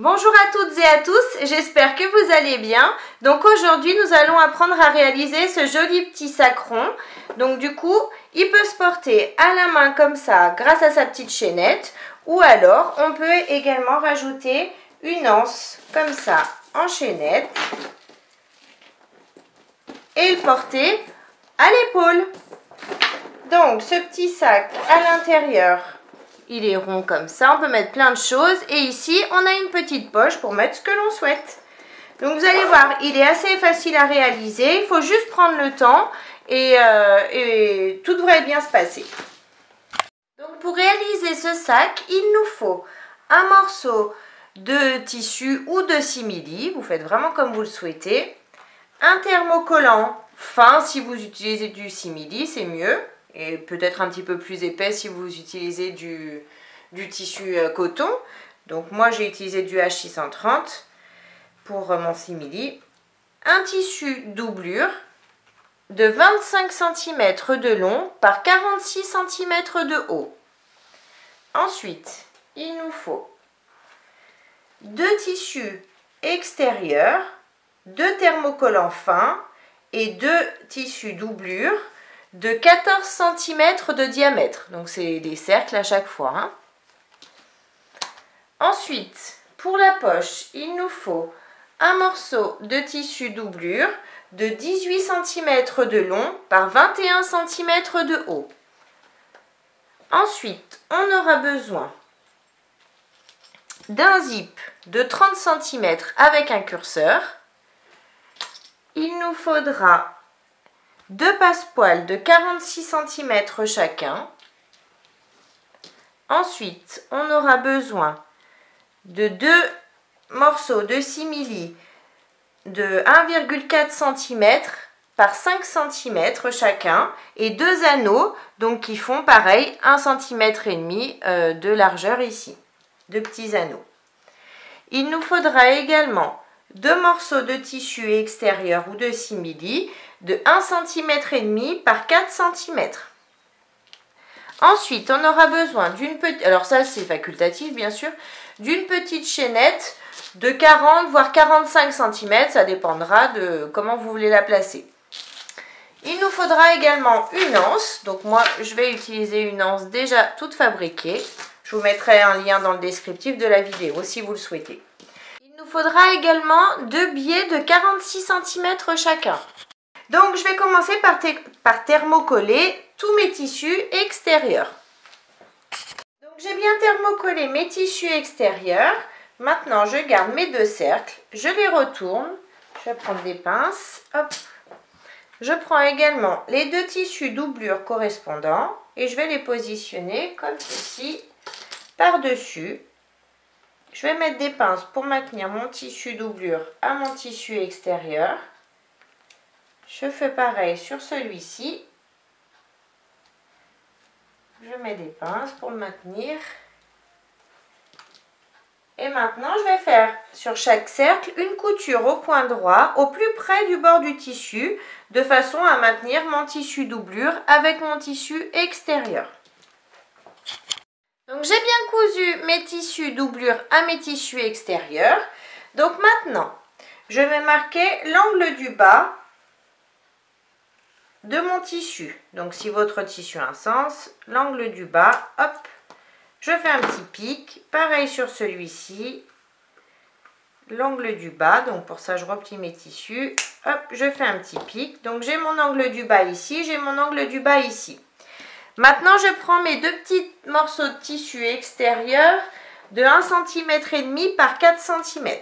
Bonjour à toutes et à tous, j'espère que vous allez bien. Donc aujourd'hui nous allons apprendre à réaliser ce joli petit sac rond. Donc du coup il peut se porter à la main comme ça grâce à sa petite chaînette. Ou alors on peut également rajouter une anse comme ça en chaînette. Et le porter à l'épaule. Donc ce petit sac à l'intérieur, il est rond comme ça, on peut mettre plein de choses. Et ici, on a une petite poche pour mettre ce que l'on souhaite. Donc vous allez voir, il est assez facile à réaliser. Il faut juste prendre le temps et tout devrait bien se passer. Donc pour réaliser ce sac, il nous faut un morceau de tissu ou de simili. Vous faites vraiment comme vous le souhaitez. Un thermocollant fin, si vous utilisez du simili, c'est mieux. Et peut-être un petit peu plus épais si vous utilisez du tissu coton. Donc moi j'ai utilisé du H630 pour mon simili. Un tissu doublure de 25 cm de long par 46 cm de haut. Ensuite, il nous faut deux tissus extérieurs, deux thermocollants fins et deux tissus doublure de 14 cm de diamètre. Donc c'est des cercles à chaque fois. Hein. Ensuite, pour la poche, il nous faut un morceau de tissu doublure de 18 cm de long par 21 cm de haut. Ensuite, on aura besoin d'un zip de 30 cm avec un curseur. Il nous faudra deux passepoils de 46 cm chacun. Ensuite, on aura besoin de deux morceaux de simili de 1,4 cm par 5 cm chacun et deux anneaux donc qui font pareil 1,5 cm de largeur ici, deux petits anneaux. Il nous faudra également deux morceaux de tissu extérieur ou de simili de 1,5 cm par 4 cm. Ensuite, on aura besoin d'une petite, alors ça c'est facultatif bien sûr, d'une petite chaînette de 40 voire 45 cm, ça dépendra de comment vous voulez la placer. Il nous faudra également une anse, donc moi je vais utiliser une anse déjà toute fabriquée. Je vous mettrai un lien dans le descriptif de la vidéo si vous le souhaitez. Il nous faudra également deux biais de 46 cm chacun. Donc je vais commencer par thermocoller tous mes tissus extérieurs. Donc j'ai bien thermocollé mes tissus extérieurs. Maintenant je garde mes deux cercles, je les retourne. Je vais prendre des pinces. Hop. Je prends également les deux tissus doublure correspondants et je vais les positionner comme ceci par-dessus. Je vais mettre des pinces pour maintenir mon tissu doublure à mon tissu extérieur. Je fais pareil sur celui-ci. Je mets des pinces pour le maintenir. Et maintenant, je vais faire sur chaque cercle une couture au point droit, au plus près du bord du tissu, de façon à maintenir mon tissu doublure avec mon tissu extérieur. Donc, j'ai bien cousu mes tissus doublure à mes tissus extérieurs. Donc maintenant, je vais marquer l'angle du bas de mon tissu. Donc si votre tissu a un sens, l'angle du bas, hop, je fais un petit pic, pareil sur celui-ci, l'angle du bas, donc pour ça je replie mes tissus, hop, je fais un petit pic, donc j'ai mon angle du bas ici, j'ai mon angle du bas ici. Maintenant je prends mes deux petits morceaux de tissu extérieur de 1,5 cm par 4 cm.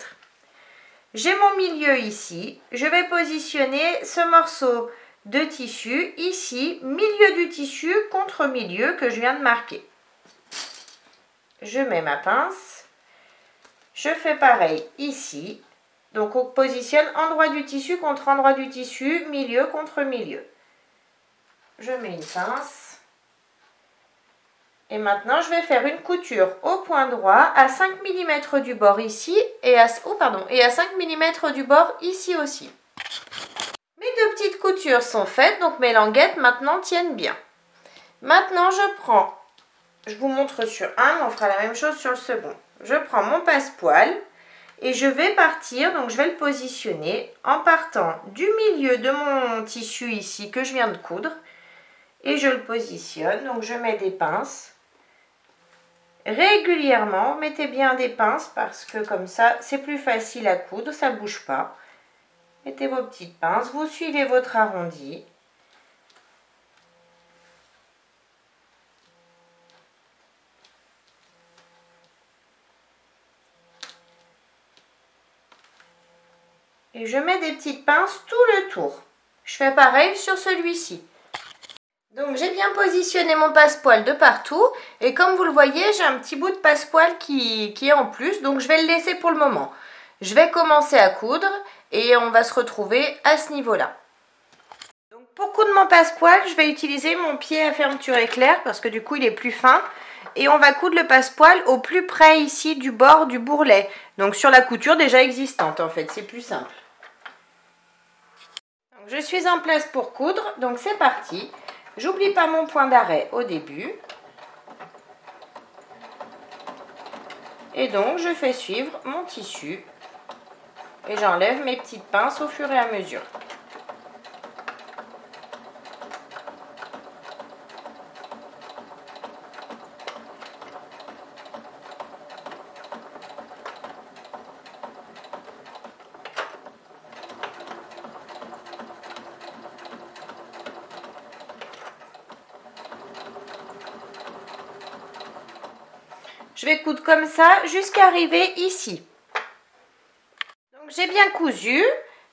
J'ai mon milieu ici, je vais positionner ce morceau de tissu ici, milieu du tissu contre milieu que je viens de marquer. Je mets ma pince, je fais pareil ici, donc on positionne endroit du tissu contre endroit du tissu, milieu contre milieu. Je mets une pince et maintenant je vais faire une couture au point droit à 5 mm du bord ici et à 5 mm du bord ici aussi. Mes deux petites coutures sont faites, donc mes languettes maintenant tiennent bien. Maintenant je vous montre sur un, mais on fera la même chose sur le second. Je prends mon passepoil Et je vais partir, donc je vais le positionner en partant du milieu de mon tissu ici que je viens de coudre. Et je le positionne, donc je mets des pinces. Régulièrement, mettez bien des pinces parce que comme ça, c'est plus facile à coudre, ça ne bouge pas. Mettez vos petites pinces, vous suivez votre arrondi. Et je mets des petites pinces tout le tour. Je fais pareil sur celui-ci. Donc j'ai bien positionné mon passepoil de partout. Et comme vous le voyez, j'ai un petit bout de passepoil qui est en plus. Donc je vais le laisser pour le moment. Je vais commencer à coudre et on va se retrouver à ce niveau-là. Donc pour coudre mon passepoil, je vais utiliser mon pied à fermeture éclair parce que du coup il est plus fin. Et on va coudre le passepoil au plus près ici du bord du bourrelet. Donc sur la couture déjà existante en fait, c'est plus simple. Donc, je suis en place pour coudre, donc c'est parti. J'oublie pas mon point d'arrêt au début. Et donc je fais suivre mon tissu. Et j'enlève mes petites pinces au fur et à mesure. Je vais coudre comme ça jusqu'à arriver ici. Donc j'ai bien cousu.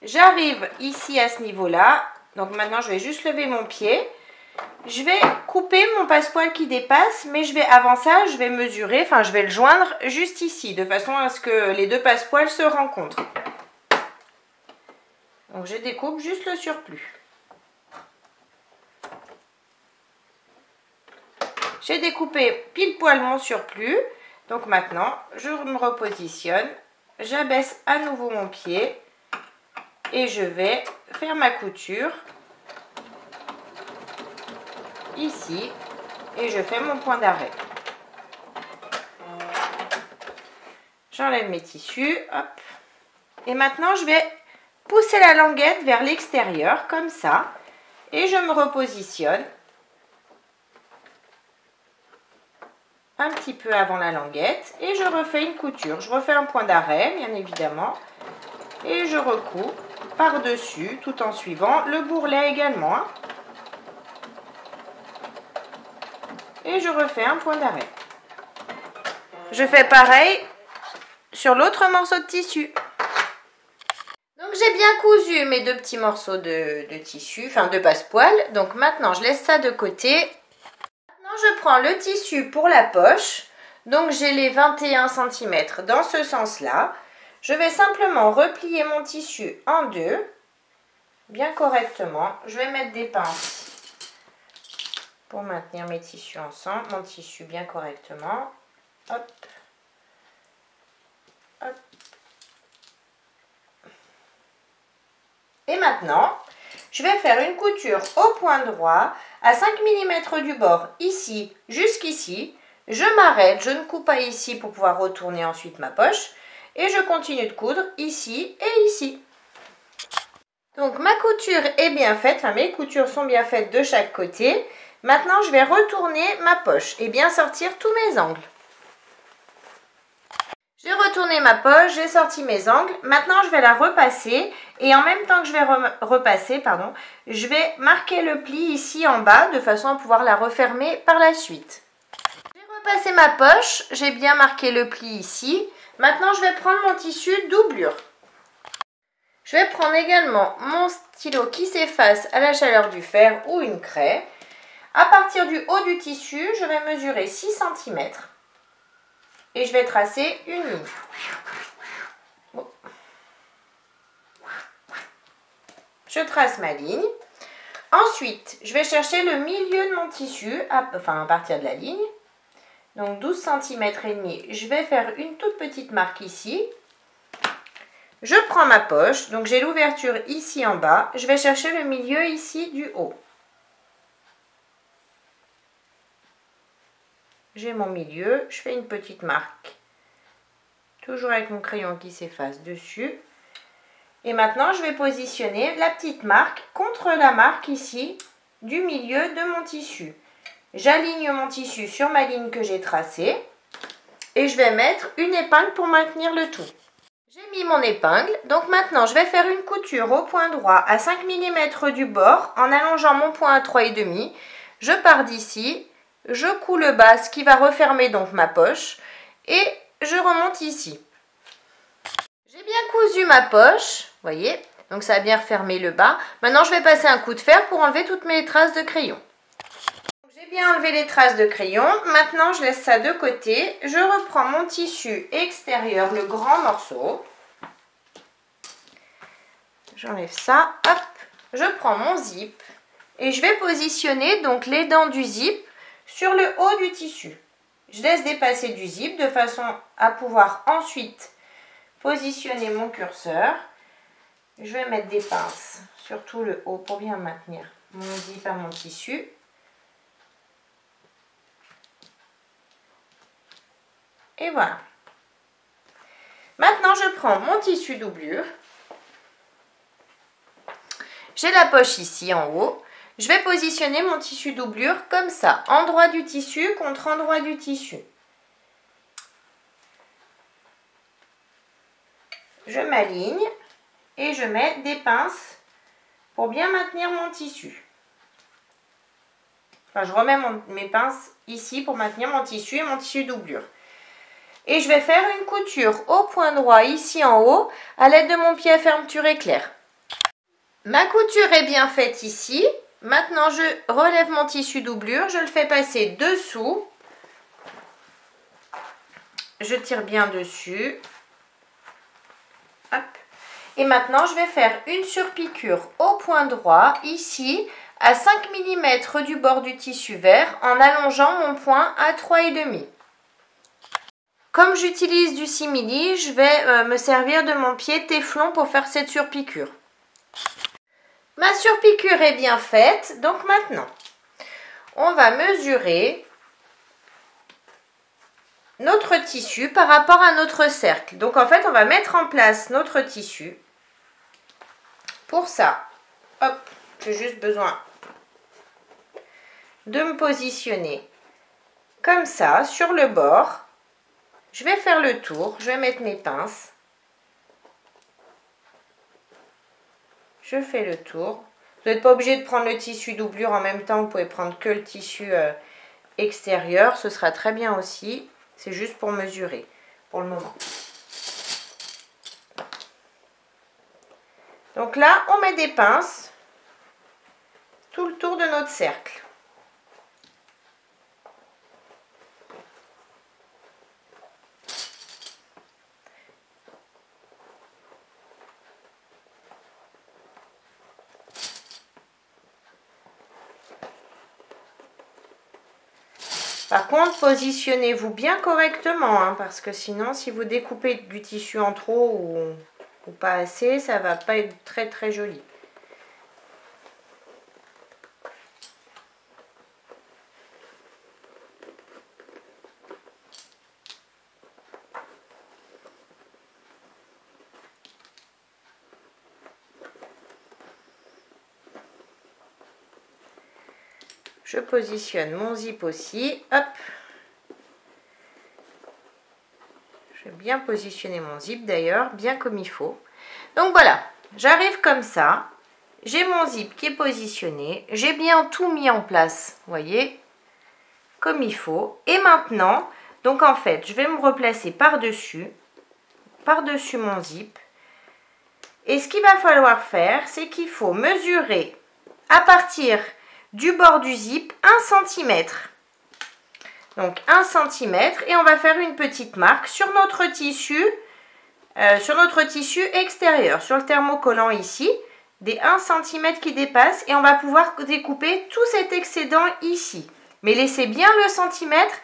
J'arrive ici à ce niveau-là. Donc maintenant je vais juste lever mon pied. Je vais couper mon passepoil qui dépasse, mais avant ça, je vais mesurer, enfin je vais le joindre juste ici, de façon à ce que les deux passepoils se rencontrent. Donc je découpe juste le surplus. J'ai découpé pile poil mon surplus. Donc maintenant, je me repositionne. J'abaisse à nouveau mon pied. Et je vais faire ma couture. Ici. Et je fais mon point d'arrêt. J'enlève mes tissus. Hop. Et maintenant, je vais pousser la languette vers l'extérieur, comme ça. Et je me repositionne. Un petit peu avant la languette et je refais une couture. Je refais un point d'arrêt, bien évidemment, et je recouds par-dessus tout en suivant le bourrelet également. Et je refais un point d'arrêt. Je fais pareil sur l'autre morceau de tissu. Donc j'ai bien cousu mes deux petits morceaux de tissu, enfin de passepoil. Donc maintenant je laisse ça de côté. Je prends le tissu pour la poche, donc j'ai les 21 cm dans ce sens-là. Je vais simplement replier mon tissu en deux, bien correctement. Je vais mettre des pinces pour maintenir mes tissus ensemble, mon tissu bien correctement. Hop, hop. Et maintenant, je vais faire une couture au point droit à 5 mm du bord, ici jusqu'ici. Je m'arrête, je ne coupe pas ici pour pouvoir retourner ensuite ma poche. Et je continue de coudre ici et ici. Donc ma couture est bien faite, enfin mes coutures sont bien faites de chaque côté. Maintenant je vais retourner ma poche et bien sortir tous mes angles. J'ai retourné ma poche, j'ai sorti mes angles. Maintenant, je vais la repasser. Et en même temps que je vais repasser, je vais marquer le pli ici en bas de façon à pouvoir la refermer par la suite. J'ai repassé ma poche, j'ai bien marqué le pli ici. Maintenant, je vais prendre mon tissu doublure. Je vais prendre également mon stylo qui s'efface à la chaleur du fer ou une craie. À partir du haut du tissu, je vais mesurer 6 cm. Et je vais tracer une ligne. Bon. Je trace ma ligne. Ensuite, je vais chercher le milieu de mon tissu, à partir de la ligne. Donc 12 cm et demi. Je vais faire une toute petite marque ici. Je prends ma poche. Donc j'ai l'ouverture ici en bas. Je vais chercher le milieu ici du haut. J'ai mon milieu, je fais une petite marque Toujours avec mon crayon qui s'efface dessus. Et maintenant, je vais positionner la petite marque contre la marque ici du milieu de mon tissu. J'aligne mon tissu sur ma ligne que j'ai tracée et je vais mettre une épingle pour maintenir le tout. J'ai mis mon épingle, donc maintenant je vais faire une couture au point droit à 5 mm du bord en allongeant mon point à 3,5. Je pars d'ici, je couds le bas, ce qui va refermer donc ma poche et je remonte ici. J'ai bien cousu ma poche, voyez, donc ça a bien refermé le bas. Maintenant je vais passer un coup de fer pour enlever toutes mes traces de crayon. J'ai bien enlevé les traces de crayon, maintenant je laisse ça de côté. Je reprends mon tissu extérieur, le grand morceau. J'enlève ça, hop, je prends mon zip et je vais positionner donc les dents du zip sur le haut du tissu. Je laisse dépasser du zip de façon à pouvoir ensuite positionner mon curseur. Je vais mettre des pinces sur tout le haut pour bien maintenir mon zip à mon tissu. Et voilà. Maintenant, je prends mon tissu doublure. J'ai la poche ici en haut. Je vais positionner mon tissu doublure comme ça, endroit du tissu contre endroit du tissu. Je m'aligne et je mets des pinces pour bien maintenir mon tissu. Enfin, je remets mes pinces ici pour maintenir mon tissu et mon tissu doublure. Et je vais faire une couture au point droit ici en haut à l'aide de mon pied à fermeture éclair. Ma couture est bien faite ici. Maintenant, je relève mon tissu doublure, je le fais passer dessous. Je tire bien dessus. Hop. Et maintenant, je vais faire une surpiqûre au point droit, ici, à 5 mm du bord du tissu vert, en allongeant mon point à 3,5. Comme j'utilise du simili, je vais me servir de mon pied téflon pour faire cette surpiqûre. Ma surpiqûre est bien faite, donc maintenant, on va mesurer notre tissu par rapport à notre cercle. Donc en fait, on va mettre en place notre tissu. Pour ça, hop, j'ai juste besoin de me positionner comme ça sur le bord. Je vais faire le tour, je vais mettre mes pinces. Je fais le tour. Vous n'êtes pas obligé de prendre le tissu doublure en même temps, vous pouvez prendre que le tissu extérieur, ce sera très bien aussi. C'est juste pour mesurer pour le moment. Donc là, on met des pinces tout le tour de notre cercle. Par contre, positionnez-vous bien correctement, hein, parce que sinon, si vous découpez du tissu en trop ou pas assez, ça va pas être très très joli. Je positionne mon zip aussi. Hop. Je vais bien positionner mon zip d'ailleurs, bien comme il faut. Donc voilà, j'arrive comme ça. J'ai mon zip qui est positionné. J'ai bien tout mis en place, vous voyez, comme il faut. Et maintenant, donc en fait, je vais me replacer par-dessus mon zip. Et ce qu'il va falloir faire, c'est qu'il faut mesurer à partir du bord du zip 1 cm. Donc 1 cm et on va faire une petite marque sur notre tissu extérieur, sur le thermocollant ici, des 1 cm qui dépassent et on va pouvoir découper tout cet excédent ici. Mais laissez bien le centimètre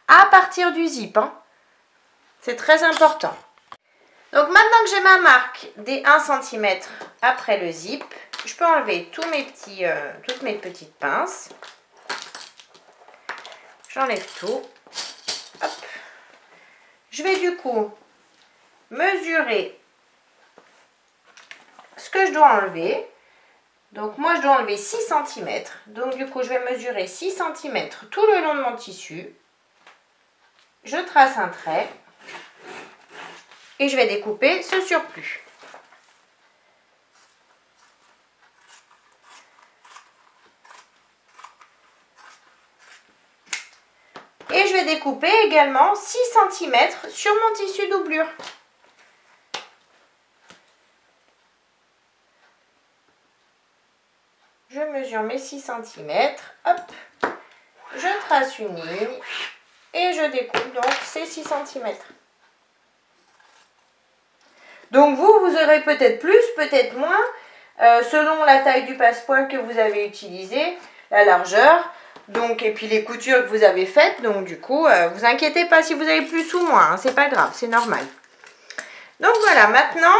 à partir du zip, hein. C'est très important. Donc maintenant que j'ai ma marque des 1 cm après le zip, je peux enlever toutes mes petites pinces. J'enlève tout. Hop. Je vais du coup mesurer ce que je dois enlever. Donc moi je dois enlever 6 cm. Donc du coup je vais mesurer 6 cm tout le long de mon tissu. Je trace un trait. Et je vais découper ce surplus. Et je vais découper également 6 cm sur mon tissu doublure. Je mesure mes 6 cm, hop, je trace une ligne et je découpe donc ces 6 cm. Donc vous aurez peut-être plus, peut-être moins, selon la taille du passepoil que vous avez utilisé, la largeur, donc, et puis les coutures que vous avez faites. Donc du coup, vous inquiétez pas si vous avez plus ou moins, hein, c'est pas grave, c'est normal. Donc voilà, maintenant,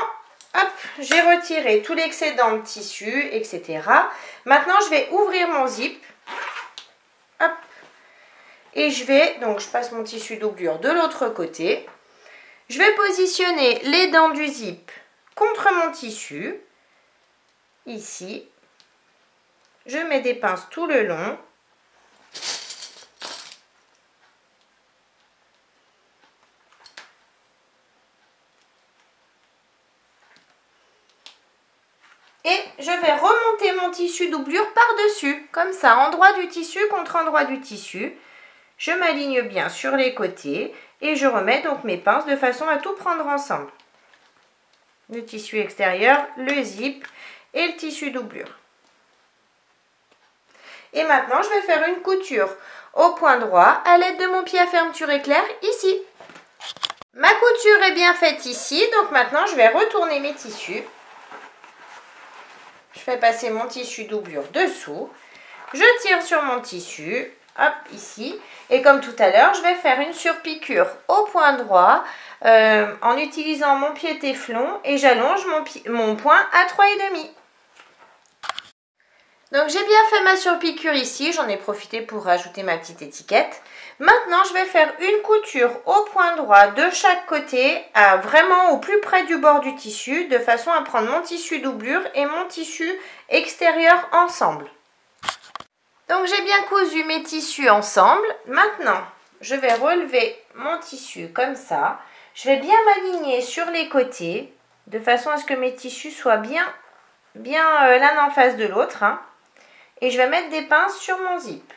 hop, j'ai retiré tout l'excédent de tissu, etc. Maintenant, je vais ouvrir mon zip, hop, et donc je passe mon tissu doublure de l'autre côté. Je vais positionner les dents du zip contre mon tissu, ici. Je mets des pinces tout le long. Et je vais remonter mon tissu doublure par-dessus, comme ça, endroit du tissu contre endroit du tissu. Je m'aligne bien sur les côtés et je remets donc mes pinces de façon à tout prendre ensemble. Le tissu extérieur, le zip et le tissu doublure. Et maintenant, je vais faire une couture au point droit à l'aide de mon pied à fermeture éclair ici. Ma couture est bien faite ici, donc maintenant je vais retourner mes tissus. Je fais passer mon tissu doublure dessous. Je tire sur mon tissu, hop, ici. Et comme tout à l'heure, je vais faire une surpiqûre au point droit en utilisant mon pied téflon et j'allonge mon point à 3,5. Donc j'ai bien fait ma surpiqûre ici, j'en ai profité pour rajouter ma petite étiquette. Maintenant, je vais faire une couture au point droit de chaque côté, vraiment au plus près du bord du tissu, de façon à prendre mon tissu doublure et mon tissu extérieur ensemble. Donc j'ai bien cousu mes tissus ensemble. Maintenant, je vais relever mon tissu comme ça. Je vais bien m'aligner sur les côtés, de façon à ce que mes tissus soient bien l'un en face de l'autre. Hein. Et je vais mettre des pinces sur mon zip.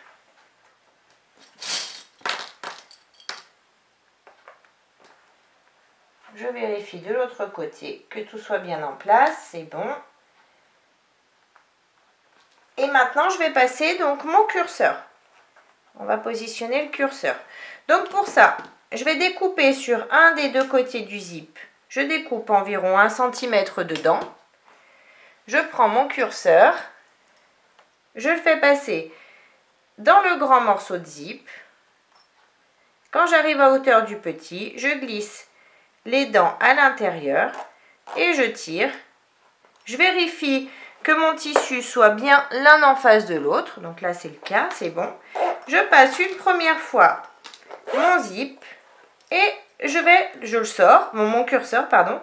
Je vérifie de l'autre côté que tout soit bien en place, c'est bon. Et maintenant, je vais passer donc mon curseur. On va positionner le curseur. Donc pour ça, je vais découper sur un des deux côtés du zip. Je découpe environ 1 cm dedans. Je prends mon curseur. Je le fais passer dans le grand morceau de zip. Quand j'arrive à hauteur du petit, je glisse les dents à l'intérieur et je tire. Je vérifie que mon tissu soit bien l'un en face de l'autre. Donc là, c'est le cas, c'est bon. Je passe une première fois mon zip et je le sors, mon curseur, pardon,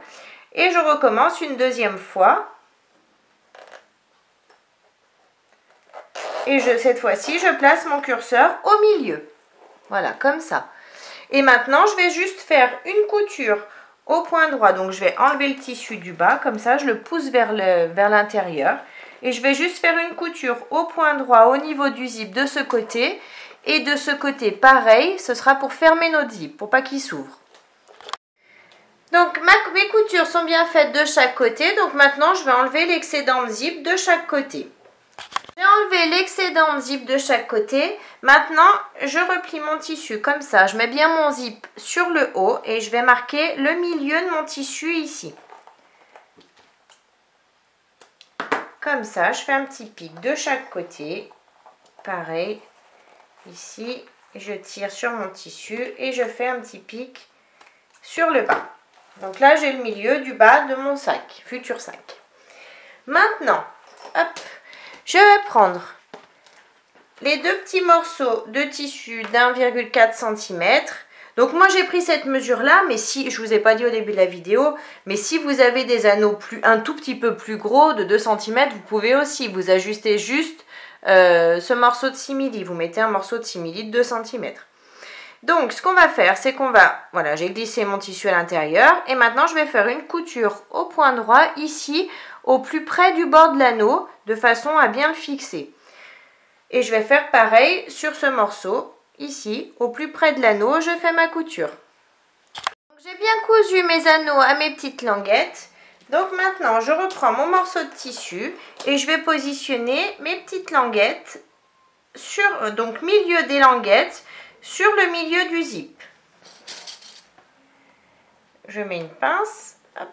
et je recommence une deuxième fois. Et cette fois-ci, je place mon curseur au milieu. Voilà, comme ça. Et maintenant, je vais juste faire une couture au point droit. Donc, je vais enlever le tissu du bas. Comme ça, je le pousse vers l'intérieur. Et je vais juste faire une couture au point droit au niveau du zip de ce côté. Et de ce côté, pareil, ce sera pour fermer notre zip, pour pas qu'il s'ouvre. Donc, mes coutures sont bien faites de chaque côté. Donc, maintenant, je vais enlever l'excédent de zip de chaque côté. J'ai enlevé l'excédent de zip de chaque côté. Maintenant, je replie mon tissu comme ça. Je mets bien mon zip sur le haut et je vais marquer le milieu de mon tissu ici. Comme ça, je fais un petit pic de chaque côté. Pareil, ici, je tire sur mon tissu et je fais un petit pic sur le bas. Donc là, j'ai le milieu du bas de mon sac, futur sac. Maintenant, hop. Je vais prendre les deux petits morceaux de tissu d'1,4 cm. Donc moi j'ai pris cette mesure-là, mais si, je ne vous ai pas dit au début de la vidéo, mais si vous avez des anneaux un tout petit peu plus gros, de 2 cm, vous pouvez aussi, vous ajustez juste ce morceau de 6 mm, vous mettez un morceau de 6 mm de 2 cm. Donc ce qu'on va faire, c'est qu'on va, voilà, j'ai glissé mon tissu à l'intérieur, et maintenant je vais faire une couture au point droit, ici, au plus près du bord de l'anneau, de façon à bien le fixer. Et je vais faire pareil sur ce morceau, ici, au plus près de l'anneau, je fais ma couture. J'ai bien cousu mes anneaux à mes petites languettes. Donc maintenant, je reprends mon morceau de tissu et je vais positionner mes petites languettes sur, donc milieu des languettes, sur le milieu du zip. Je mets une pince, hop.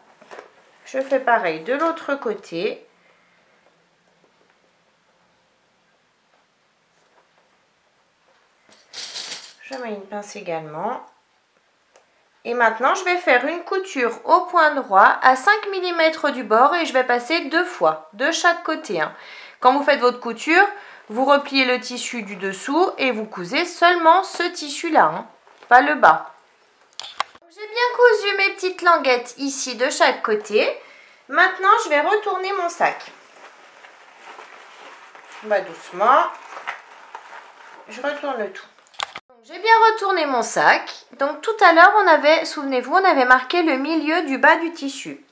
Je fais pareil de l'autre côté. Je mets une pince également. Et maintenant, je vais faire une couture au point droit à 5 mm du bord et je vais passer 2 fois, de chaque côté. Quand vous faites votre couture, vous repliez le tissu du dessous et vous cousez seulement ce tissu-là, pas le bas. J'ai bien cousu mes petites languettes ici de chaque côté. Maintenant, je vais retourner mon sac. On va doucement. Je retourne le tout. J'ai bien retourné mon sac. Donc tout à l'heure, on avait, souvenez-vous, on avait marqué le milieu du bas du tissu.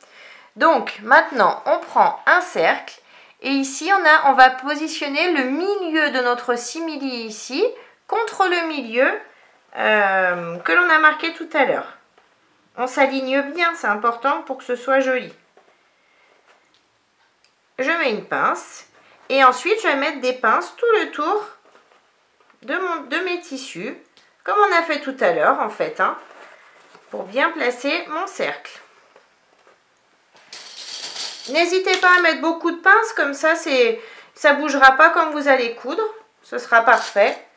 Donc maintenant, on prend un cercle et ici, on va positionner le milieu de notre simili ici contre le milieu que l'on a marqué tout à l'heure. On s'aligne bien, c'est important pour que ce soit joli. Je mets une pince et ensuite, je vais mettre des pinces tout le tour de mes tissus, comme on a fait tout à l'heure en fait, pour bien placer mon cercle. N'hésitez pas à mettre beaucoup de pinces, comme ça ça bougera pas quand vous allez coudre, ce sera parfait.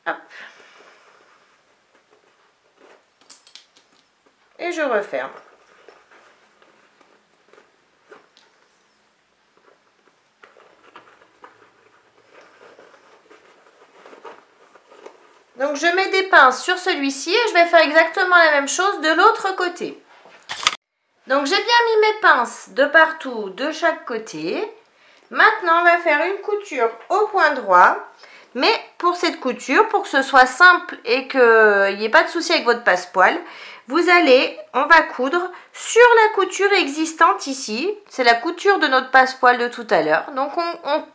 Hop. Et je referme. Donc je mets des pinces sur celui-ci et je vais faire exactement la même chose de l'autre côté. Donc j'ai bien mis mes pinces de partout, de chaque côté. Maintenant on va faire une couture au point droit. Mais pour cette couture, pour que ce soit simple et qu'il n'y ait pas de souci avec votre passepoil, on va coudre sur la couture existante ici. C'est la couture de notre passepoil de tout à l'heure. Donc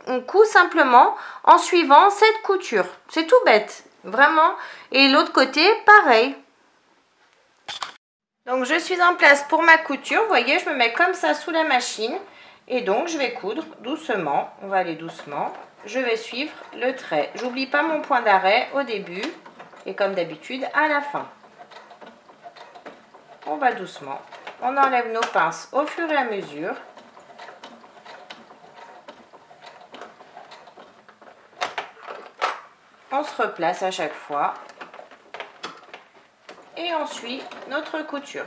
on coud simplement en suivant cette couture. C'est tout bête. Vraiment. Et l'autre côté, pareil. Donc, je suis en place pour ma couture. Vous voyez, je me mets comme ça sous la machine. Et donc, je vais coudre doucement. On va aller doucement. Je vais suivre le trait. J'oublie pas mon point d'arrêt au début. Et comme d'habitude, à la fin. On va doucement. On enlève nos pinces au fur et à mesure. On se replace à chaque fois et on suit notre couture.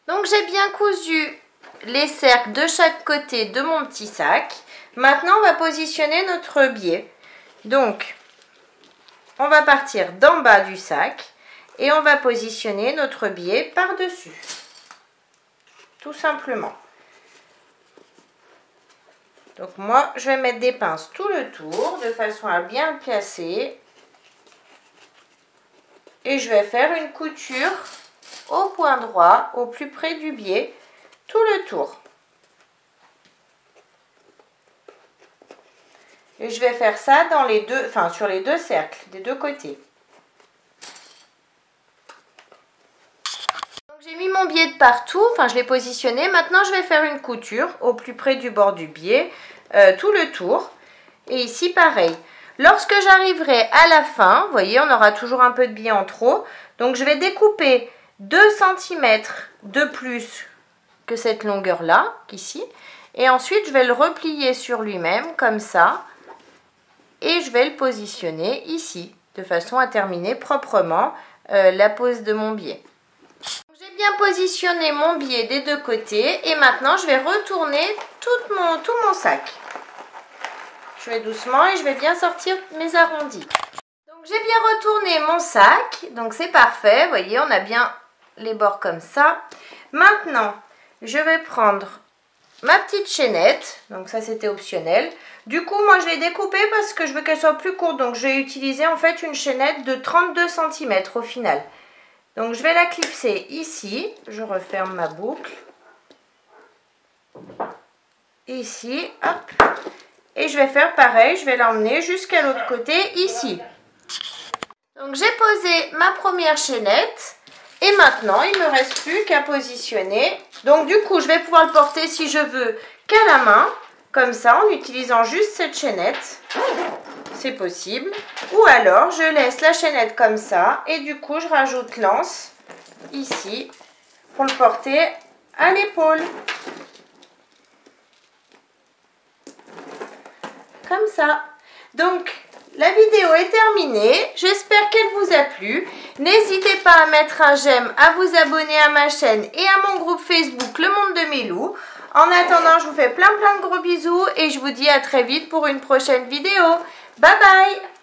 Donc j'ai bien cousu les cercles de chaque côté de mon petit sac. Maintenant on va positionner notre biais. Donc on va partir d'en bas du sac et on va positionner notre biais par-dessus. Tout simplement. Donc moi, je vais mettre des pinces tout le tour, de façon à bien le placer. Et je vais faire une couture au point droit, au plus près du biais, tout le tour. Et je vais faire ça dans les deux, sur les deux cercles, des deux côtés. Donc j'ai mis mon biais de partout, je l'ai positionné. Maintenant, je vais faire une couture au plus près du bord du biais, tout le tour. Et ici, pareil. Lorsque j'arriverai à la fin, vous voyez, on aura toujours un peu de biais en trop. Donc, je vais découper 2 cm de plus que cette longueur-là, qu'ici. Et ensuite, je vais le replier sur lui-même, comme ça. Et je vais le positionner ici, de façon à terminer proprement la pose de mon biais. J'ai bien positionné mon biais des deux côtés. Et maintenant, je vais retourner tout mon sac. Je vais doucement et je vais bien sortir mes arrondis. Donc J'ai bien retourné mon sac, donc c'est parfait. Vous voyez, on a bien les bords comme ça. Maintenant, je vais prendre ma petite chaînette. Donc ça, c'était optionnel. Du coup, moi, je l'ai découpée parce que je veux qu'elle soit plus courte. Donc, je vais utiliser en fait une chaînette de 32 cm au final. Donc, je vais la clipser ici. Je referme ma boucle. Ici, hop. Et je vais faire pareil. Je vais l'emmener jusqu'à l'autre côté, ici. Donc, j'ai posé ma première chaînette. Et maintenant, il ne me reste plus qu'à positionner. Donc, du coup, je vais pouvoir le porter si je veux qu'à la main. Comme ça, en utilisant juste cette chaînette. C'est possible. Ou alors, je laisse la chaînette comme ça. Et du coup, je rajoute l'anse ici pour le porter à l'épaule. Comme ça. Donc, la vidéo est terminée. J'espère qu'elle vous a plu. N'hésitez pas à mettre un j'aime, à vous abonner à ma chaîne et à mon groupe Facebook Le Monde de Mélou. En attendant, je vous fais plein de gros bisous et je vous dis à très vite pour une prochaine vidéo. Bye bye!